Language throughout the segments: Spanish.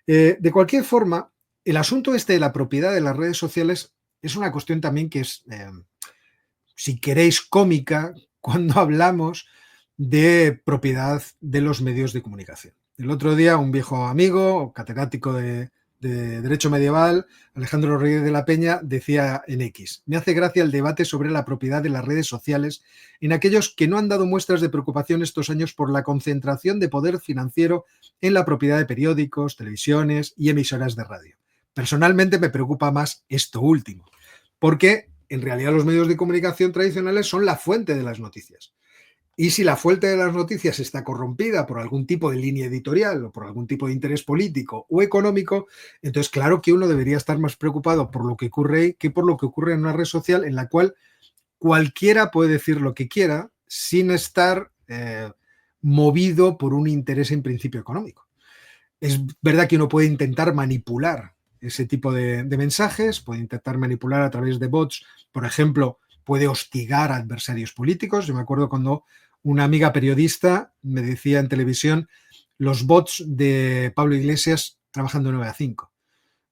De cualquier forma, el asunto este de la propiedad de las redes sociales es una cuestión también que es, si queréis, cómica cuando hablamos de propiedad de los medios de comunicación. El otro día un viejo amigo, catedrático de Derecho Medieval, Alejandro Rodríguez de la Peña, decía en X: me hace gracia el debate sobre la propiedad de las redes sociales en aquellos que no han dado muestras de preocupación estos años por la concentración de poder financiero en la propiedad de periódicos, televisiones y emisoras de radio. Personalmente me preocupa más esto último, porque en realidad los medios de comunicación tradicionales son la fuente de las noticias. Y si la fuente de las noticias está corrompida por algún tipo de línea editorial o por algún tipo de interés político o económico, entonces claro que uno debería estar más preocupado por lo que ocurre ahí que por lo que ocurre en una red social en la cual cualquiera puede decir lo que quiera sin estar movido por un interés en principio económico. Es verdad que uno puede intentar manipular ese tipo de mensajes, puede intentar manipular a través de bots, por ejemplo, puede hostigar a adversarios políticos. Yo me acuerdo cuando una amiga periodista me decía en televisión los bots de Pablo Iglesias trabajando 9 a 5.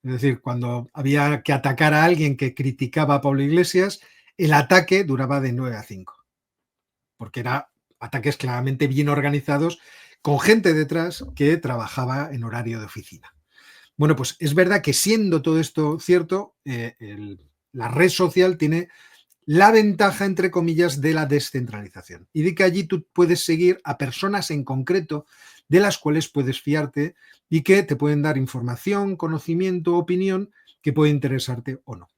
Es decir, cuando había que atacar a alguien que criticaba a Pablo Iglesias, el ataque duraba de 9 a 5, porque eran ataques claramente bien organizados con gente detrás que trabajaba en horario de oficina. Bueno, pues es verdad que siendo todo esto cierto, la red social tiene la ventaja, entre comillas, de la descentralización y de que allí tú puedes seguir a personas en concreto de las cuales puedes fiarte y que te pueden dar información, conocimiento, opinión que puede interesarte o no.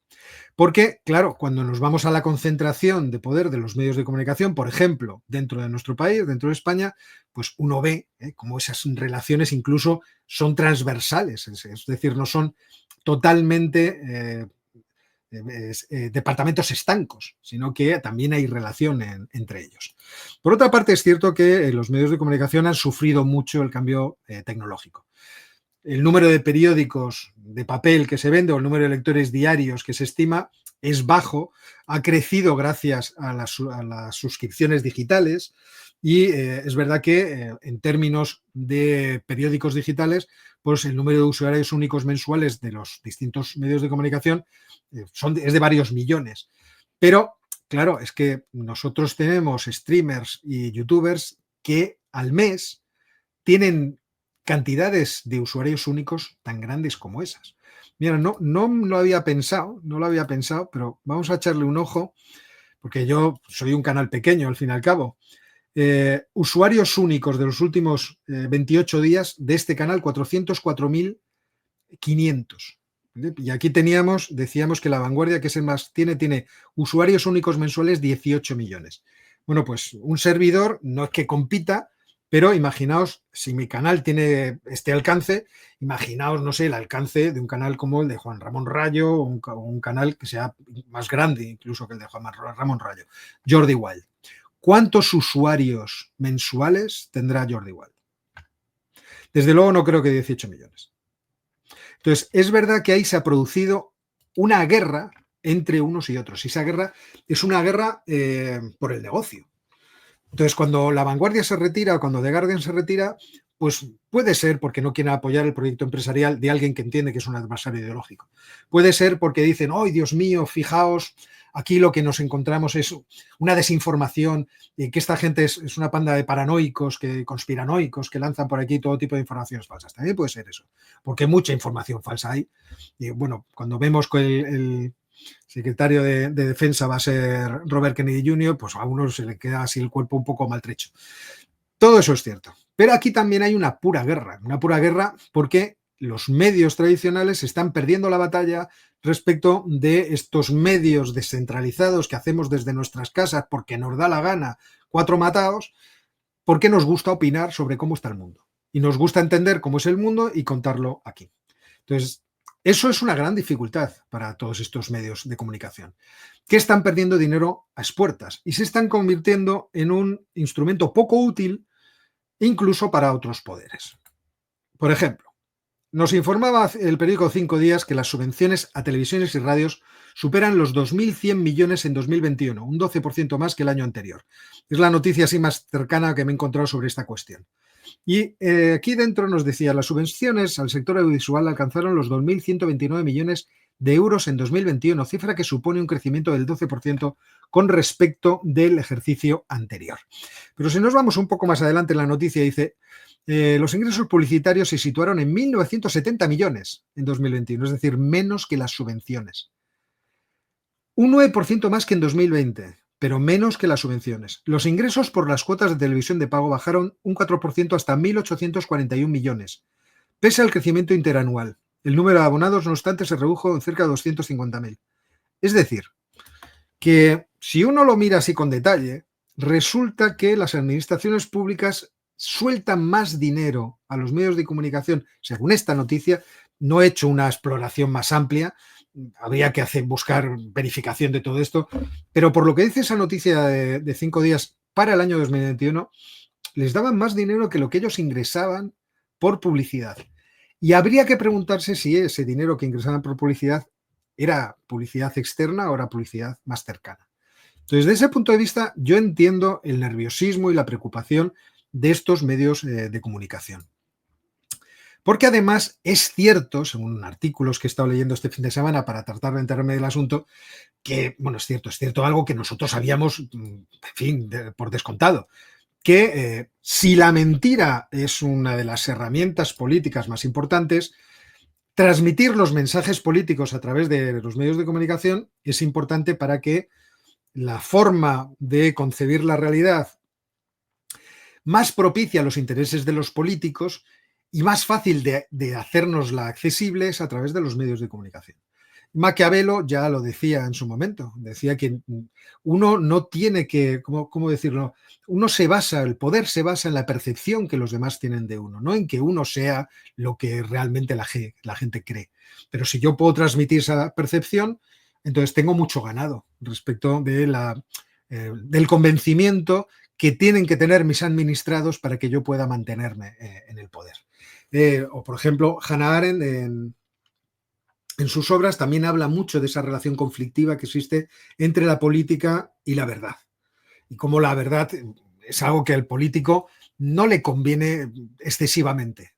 Porque, claro, cuando nos vamos a la concentración de poder de los medios de comunicación, por ejemplo, dentro de nuestro país, dentro de España, pues uno ve cómo esas relaciones incluso son transversales, es decir, no son totalmente departamentos estancos, sino que también hay relación entre ellos. Por otra parte, es cierto que los medios de comunicación han sufrido mucho el cambio tecnológico. El número de periódicos de papel que se vende o el número de lectores diarios que se estima es bajo, ha crecido gracias a las suscripciones digitales y es verdad que en términos de periódicos digitales, pues el número de usuarios únicos mensuales de los distintos medios de comunicación es de varios millones. Pero, claro, es que nosotros tenemos streamers y youtubers que al mes tienen cantidades de usuarios únicos tan grandes como esas. Mira, no lo había pensado, pero vamos a echarle un ojo, porque yo soy un canal pequeño al fin y al cabo. Usuarios únicos de los últimos 28 días de este canal, 404.500. Y aquí decíamos que La Vanguardia, que es el más, tiene usuarios únicos mensuales 18 millones. Bueno, pues un servidor no es que compita, pero imaginaos, si mi canal tiene este alcance, imaginaos, no sé, el alcance de un canal como el de Juan Ramón Rayo o un canal que sea más grande incluso que el de Juan Ramón Rayo, Jordi Wild. ¿Cuántos usuarios mensuales tendrá Jordi Wild? Desde luego no creo que 18 millones. Entonces, es verdad que ahí se ha producido una guerra entre unos y otros. Y esa guerra es una guerra por el negocio. Entonces, cuando La Vanguardia se retira o cuando The Guardian se retira, pues puede ser porque no quieren apoyar el proyecto empresarial de alguien que entiende que es un adversario ideológico. Puede ser porque dicen, ¡ay, Dios mío, fijaos! Aquí lo que nos encontramos es una desinformación y que esta gente es una panda de paranoicos, conspiranoicos, que lanzan por aquí todo tipo de informaciones falsas. También puede ser eso, porque mucha información falsa hay. Y bueno, cuando vemos que el secretario de Defensa va a ser Robert Kennedy Jr., pues a uno se le queda así el cuerpo un poco maltrecho. Todo eso es cierto. Pero aquí también hay una pura guerra porque los medios tradicionales están perdiendo la batalla respecto de estos medios descentralizados que hacemos desde nuestras casas porque nos da la gana, cuatro matados, porque nos gusta opinar sobre cómo está el mundo. Y nos gusta entender cómo es el mundo y contarlo aquí. Entonces, eso es una gran dificultad para todos estos medios de comunicación, que están perdiendo dinero a expuertas y se están convirtiendo en un instrumento poco útil incluso para otros poderes. Por ejemplo, nos informaba el periódico 5 Días que las subvenciones a televisiones y radios superan los 2.100 millones en 2021, un 12% más que el año anterior. Es la noticia así más cercana que me he encontrado sobre esta cuestión. Y aquí dentro nos decía, las subvenciones al sector audiovisual alcanzaron los 2.129 millones de euros en 2021, cifra que supone un crecimiento del 12% con respecto del ejercicio anterior. Pero si nos vamos un poco más adelante en la noticia, dice, los ingresos publicitarios se situaron en 1.970 millones en 2021, es decir, menos que las subvenciones. Un 9% más que en 2020, pero menos que las subvenciones. Los ingresos por las cuotas de televisión de pago bajaron un 4% hasta 1.841 millones, pese al crecimiento interanual. El número de abonados, no obstante, se redujo en cerca de 250.000. Es decir, que si uno lo mira así con detalle, resulta que las administraciones públicas sueltan más dinero a los medios de comunicación, según esta noticia. No he hecho una exploración más amplia, habría que buscar verificación de todo esto, pero por lo que dice esa noticia de 5 días para el año 2021, les daban más dinero que lo que ellos ingresaban por publicidad. Y habría que preguntarse si ese dinero que ingresaban por publicidad era publicidad externa o era publicidad más cercana. Entonces, desde ese punto de vista, yo entiendo el nerviosismo y la preocupación de estos medios de comunicación. Porque además es cierto, según artículos que he estado leyendo este fin de semana para tratar de enterarme del asunto, que, bueno, es cierto algo que nosotros sabíamos, en fin, por descontado, que si la mentira es una de las herramientas políticas más importantes, transmitir los mensajes políticos a través de los medios de comunicación es importante para que la forma de concebir la realidad más propicia a los intereses de los políticos y más fácil de hacernosla accesible es a través de los medios de comunicación. Maquiavelo ya lo decía en su momento, decía que uno no tiene que, ¿cómo decirlo? El poder se basa en la percepción que los demás tienen de uno, no en que uno sea lo que realmente la gente cree. Pero si yo puedo transmitir esa percepción, entonces tengo mucho ganado respecto del convencimiento que tienen que tener mis administrados para que yo pueda mantenerme en el poder. O por ejemplo, Hannah Arendt en sus obras también habla mucho de esa relación conflictiva que existe entre la política y la verdad. Y cómo la verdad es algo que al político no le conviene excesivamente.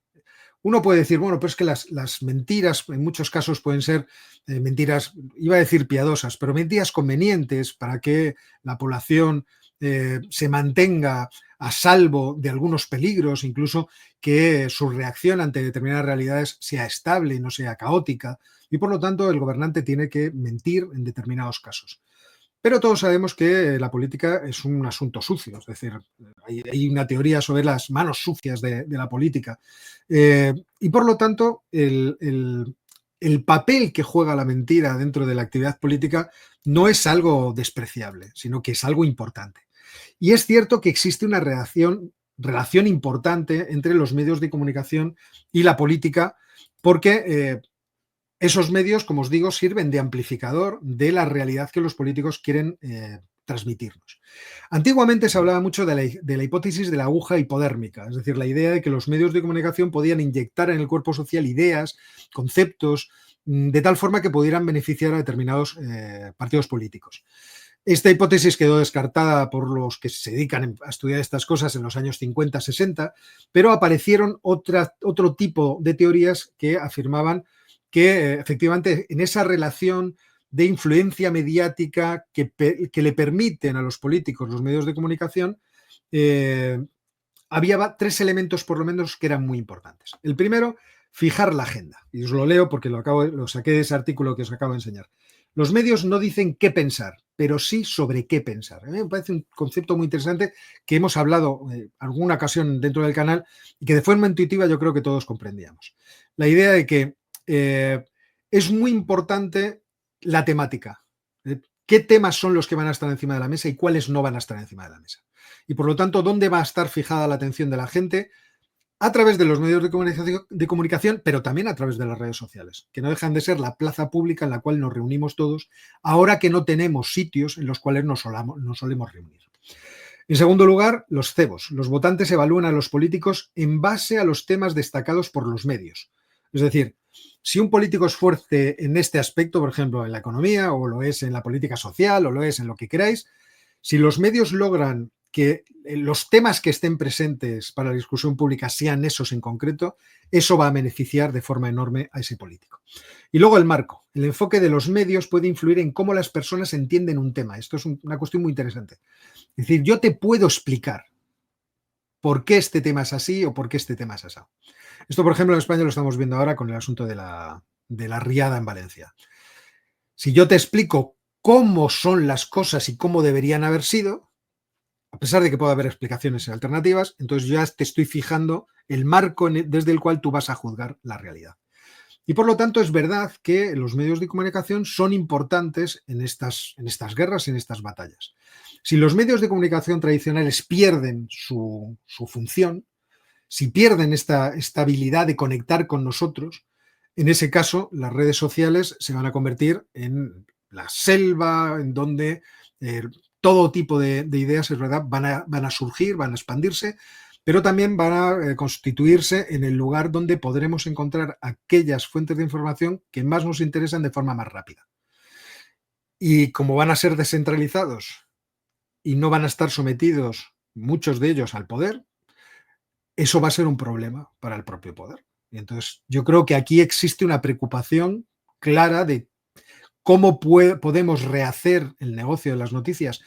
Uno puede decir, bueno, pues que las mentiras en muchos casos pueden ser mentiras, iba a decir piadosas, pero mentiras convenientes para que la población se mantenga a salvo de algunos peligros, incluso que su reacción ante determinadas realidades sea estable y no sea caótica, y por lo tanto el gobernante tiene que mentir en determinados casos. Pero todos sabemos que la política es un asunto sucio, es decir, hay una teoría sobre las manos sucias de la política. Y por lo tanto, el papel que juega la mentira dentro de la actividad política no es algo despreciable, sino que es algo importante. Y es cierto que existe una relación importante entre los medios de comunicación y la política, porque esos medios, como os digo, sirven de amplificador de la realidad que los políticos quieren transmitirnos. Antiguamente se hablaba mucho de la hipótesis de la aguja hipodérmica, es decir, la idea de que los medios de comunicación podían inyectar en el cuerpo social ideas, conceptos, de tal forma que pudieran beneficiar a determinados partidos políticos. Esta hipótesis quedó descartada por los que se dedican a estudiar estas cosas en los años 50, 60, pero aparecieron otro tipo de teorías que afirmaban que efectivamente en esa relación de influencia mediática que le permiten a los políticos los medios de comunicación, había 3 elementos por lo menos que eran muy importantes. El primero, fijar la agenda. Y os lo leo porque lo saqué de ese artículo que os acabo de enseñar. Los medios no dicen qué pensar, pero sí sobre qué pensar. A mí me parece un concepto muy interesante que hemos hablado en alguna ocasión dentro del canal y que de forma intuitiva yo creo que todos comprendíamos. La idea de que es muy importante la temática. ¿Qué temas son los que van a estar encima de la mesa y cuáles no van a estar encima de la mesa? Y por lo tanto, ¿dónde va a estar fijada la atención de la gente? A través de los medios de comunicación, pero también a través de las redes sociales, que no dejan de ser la plaza pública en la cual nos reunimos todos, ahora que no tenemos sitios en los cuales nos solemos reunir. En segundo lugar, los cebos. Los votantes evalúan a los políticos en base a los temas destacados por los medios. Es decir, si un político es fuerte en este aspecto, por ejemplo, en la economía, o lo es en la política social, o lo es en lo que queráis, si los medios logran que los temas que estén presentes para la discusión pública sean esos en concreto, eso va a beneficiar de forma enorme a ese político. Y luego el marco. El enfoque de los medios puede influir en cómo las personas entienden un tema. Esto es una cuestión muy interesante. Es decir, yo te puedo explicar por qué este tema es así o por qué este tema es así. Esto, por ejemplo, en España lo estamos viendo ahora con el asunto de la riada en Valencia. Si yo te explico cómo son las cosas y cómo deberían haber sido, a pesar de que pueda haber explicaciones alternativas, entonces ya te estoy fijando el marco desde el cual tú vas a juzgar la realidad. Y por lo tanto es verdad que los medios de comunicación son importantes en estas guerras, en estas batallas. Si los medios de comunicación tradicionales pierden su función, si pierden esta habilidad de conectar con nosotros, en ese caso las redes sociales se van a convertir en la selva en donde todo tipo de ideas, es verdad, van a surgir, van a expandirse, pero también van a constituirse en el lugar donde podremos encontrar aquellas fuentes de información que más nos interesan de forma más rápida. Y como van a ser descentralizados y no van a estar sometidos, muchos de ellos, al poder, eso va a ser un problema para el propio poder. Y entonces yo creo que aquí existe una preocupación clara de cómo podemos rehacer el negocio de las noticias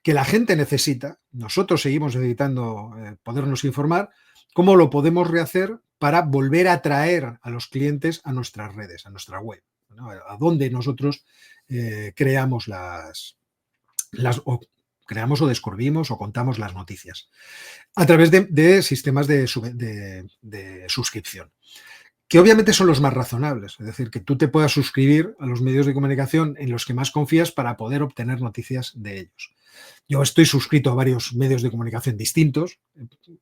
que la gente necesita. Nosotros seguimos necesitando podernos informar. ¿Cómo lo podemos rehacer para volver a atraer a los clientes a nuestras redes, a nuestra web, ¿no? A donde nosotros creamos creamos o descubrimos o contamos las noticias a través de sistemas de suscripción, que obviamente son los más razonables, es decir, que tú te puedas suscribir a los medios de comunicación en los que más confías para poder obtener noticias de ellos. Yo estoy suscrito a varios medios de comunicación distintos,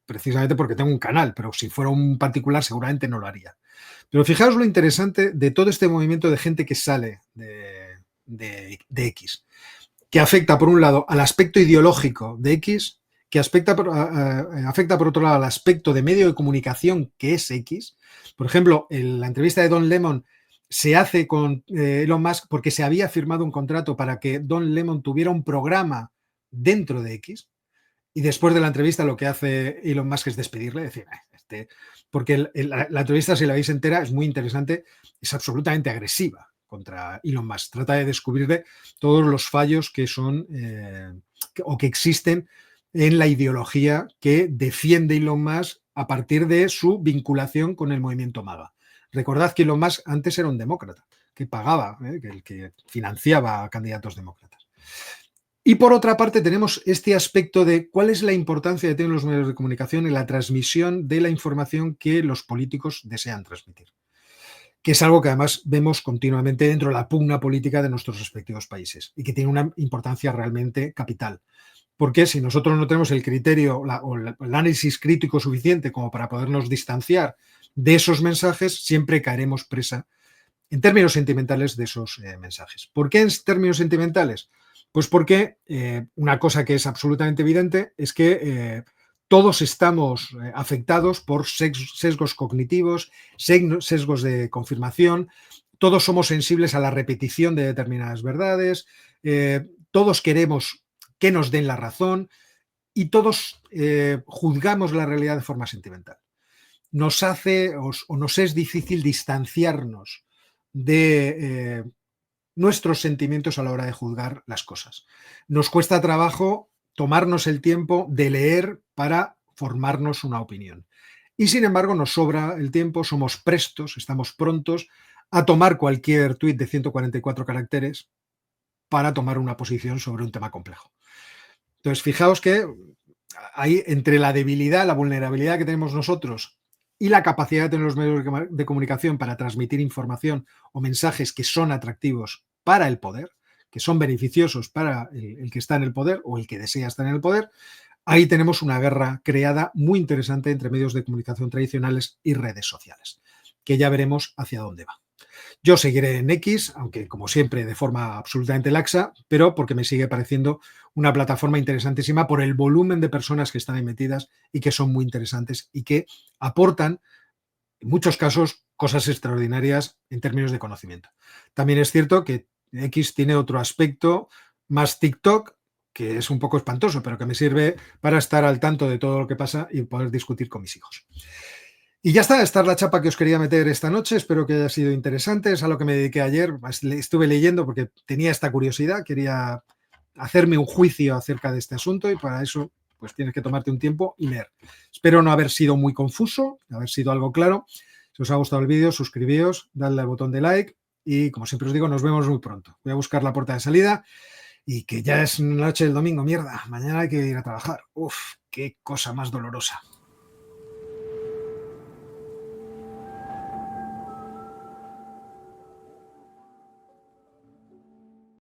precisamente porque tengo un canal, pero si fuera un particular seguramente no lo haría. Pero fijaos lo interesante de todo este movimiento de gente que sale de X, que afecta, por un lado, al aspecto ideológico de X, que afecta por otro lado al aspecto de medio de comunicación que es X. Por ejemplo, la entrevista de Don Lemon se hace con Elon Musk porque se había firmado un contrato para que Don Lemon tuviera un programa dentro de X, y después de la entrevista lo que hace Elon Musk es despedirle, decir, porque la entrevista, si la veis entera, es muy interesante, es absolutamente agresiva contra Elon Musk. Trata de descubrirle todos los fallos que son o que existen en la ideología que defiende Elon Musk a partir de su vinculación con el movimiento MAGA. Recordad que Elon Musk antes era un demócrata, que pagaba, que financiaba a candidatos demócratas. Y por otra parte tenemos este aspecto de cuál es la importancia de tener los medios de comunicación en la transmisión de la información que los políticos desean transmitir, que es algo que además vemos continuamente dentro de la pugna política de nuestros respectivos países y que tiene una importancia realmente capital. Porque si nosotros no tenemos el criterio o el análisis crítico suficiente como para podernos distanciar de esos mensajes, siempre caeremos presa en términos sentimentales de esos mensajes. ¿Por qué en términos sentimentales? Pues porque una cosa que es absolutamente evidente es que todos estamos afectados por sesgos cognitivos, sesgos de confirmación, todos somos sensibles a la repetición de determinadas verdades, todos queremos que nos den la razón y todos juzgamos la realidad de forma sentimental. Nos hace o nos es difícil distanciarnos de nuestros sentimientos a la hora de juzgar las cosas. Nos cuesta trabajo tomarnos el tiempo de leer para formarnos una opinión. Y sin embargo nos sobra el tiempo, somos prestos, estamos prontos a tomar cualquier tuit de 144 caracteres para tomar una posición sobre un tema complejo. Entonces, fijaos que ahí entre la debilidad, la vulnerabilidad que tenemos nosotros y la capacidad de tener los medios de comunicación para transmitir información o mensajes que son atractivos para el poder, que son beneficiosos para el que está en el poder o el que desea estar en el poder, ahí tenemos una guerra creada muy interesante entre medios de comunicación tradicionales y redes sociales, que ya veremos hacia dónde va. Yo seguiré en X, aunque como siempre de forma absolutamente laxa, pero porque me sigue pareciendo una plataforma interesantísima por el volumen de personas que están ahí metidas y que son muy interesantes y que aportan, en muchos casos, cosas extraordinarias en términos de conocimiento. También es cierto que X tiene otro aspecto más TikTok, que es un poco espantoso, pero que me sirve para estar al tanto de todo lo que pasa y poder discutir con mis hijos. Y ya está, esta es la chapa que os quería meter esta noche, espero que haya sido interesante, es a lo que me dediqué ayer, estuve leyendo porque tenía esta curiosidad, quería hacerme un juicio acerca de este asunto y para eso pues tienes que tomarte un tiempo y leer. Espero no haber sido muy confuso, haber sido algo claro. Si os ha gustado el vídeo, suscribíos, dadle al botón de like y como siempre os digo, nos vemos muy pronto. Voy a buscar la puerta de salida y que ya es noche del domingo, mierda, mañana hay que ir a trabajar. Uf, qué cosa más dolorosa.